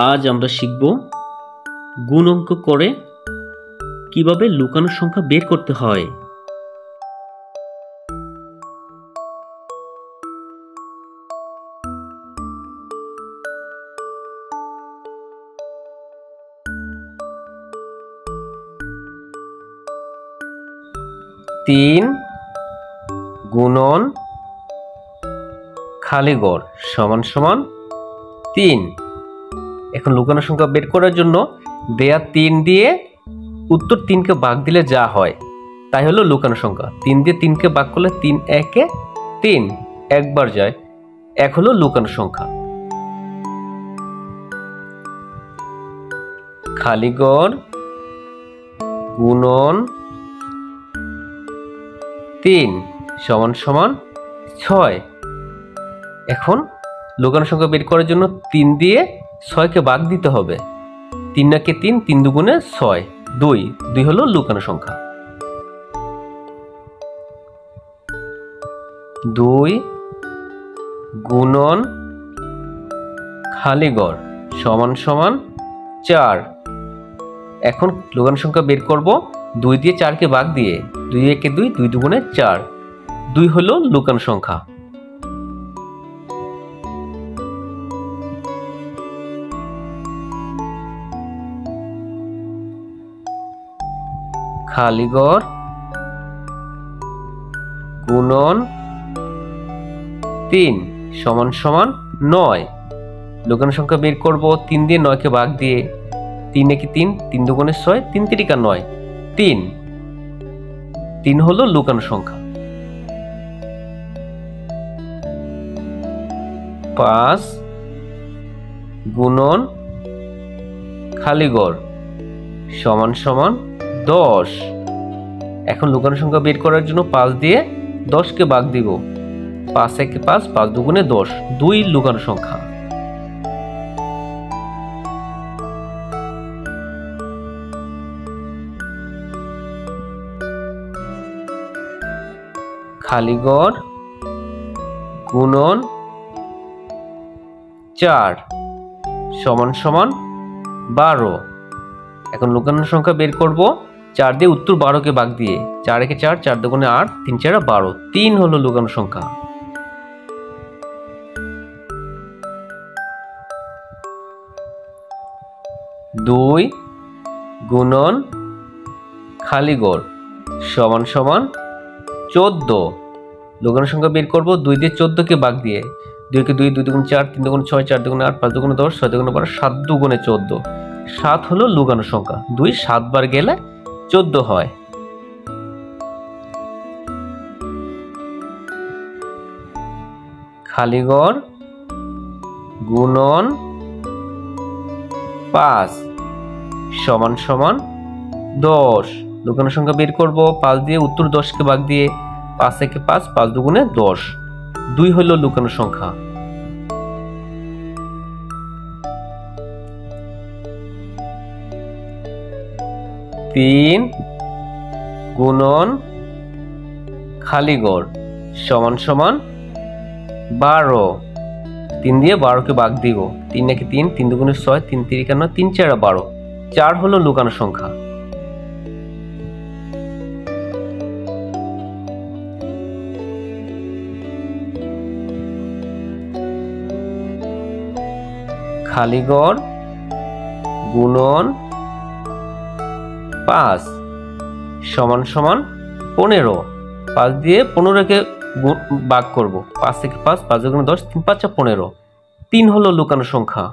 আজ আমরা শিখব গুণ অঙ্ক করে কিভাবে লুকানো সংখ্যা বের করতে হয়। তিন গুণন খালি ঘর সমান সমান 3। এখন লুকানো সংখ্যা বের করার জন্য দেয়া 3 দিয়ে উত্তর 3 কে ভাগ দিলে যা হয় তাই হলো লুকানো সংখ্যা। 3 দিয়ে 3 কে ভাগ করলে 3 একে 3, একবার যায়, 1 হলো লুকানো সংখ্যা। খালি ঘর গুণন 3 সমান সমান 6। এখন লুকানো সংখ্যা বের করার জন্য 3 দিয়ে 6 কে ভাগ দিতে হবে। 3 নাকে 3, 3 দুগুণে 6, 2 হলো লুকানো সংখ্যা। 2 গুণন খালি ঘর সমান সমান 4। এখন লুকানো সংখ্যা বের করব 2 দিয়ে 4 কে ভাগ দিয়ে। 2 একে 2, 2 দুগুণে 4, 2 হলো লুকানো সংখ্যা। খালি ঘর গুণন 3 সমান সমান 9। লুকানো সংখ্যা বের করব 3 দিয়ে 9 কে ভাগ দিয়ে। 3 একে 3, 3 দুগুণে 6, 3 তিরিকা 9, 3 হলো লুকানো সংখ্যা। 5 গুণন খালি ঘর সমান সমান 10। এখন লুকানো সংখ্যা বের করার জন্য 5 দিয়ে 10 কে ভাগ দিব। 5 একে 5, 5 দুগুণে 10, 2 লুকানো সংখ্যা। খালি ঘর গুণন 4 সমান সমান 12। এখন লুকানো সংখ্যা বের করব 4 দিয়ে উত্তর 12 কে ভাগ দিয়ে। 4 একে 4, 4 দুগুণে 8, 3 4 12, 3 হলো লুকানো সংখ্যা। দুই গুণন খালি ঘর সমান সমান 14। লুকানো সংখ্যা বের করব 2 দিয়ে 14 কে ভাগ দিয়ে। 2 কে 2, 2 দুগুণে 4, 3 দুগুণে 6, 4 দুগুণে 8, 5 দুগুণে 10, 6 দুগুণে 12, 7 দুগুণে 14, 7 হলো লুকানো সংখ্যা। 2 7 বার গেলে 14 হয়। খালি ঘর গুণন 5 সমান সমান 10। লুকানো সংখ্যা বের করব 5 দিয়ে উত্তর 10 কে ভাগ দিয়ে। 5 একে 5, 5 দুগুণে 10, 2 হলো লুকানো সংখ্যা। তিন গুণন খালি ঘর সমান সমান 12। 3 দিয়ে 12 কে ভাগ দিব। 3 একে 3, 3 দুগুণে 6, 3 তিরিকা 9, 3 4 12, 4 হলো লুকানো সংখ্যা। খালি ঘর গুণন 5 সমান সমান 15। 5 দিয়ে 15 কে ভাগ করব। 5 থেকে 5, 5 দুগুণে 10, 3 5 15, 3 হলো লুকানো সংখ্যা।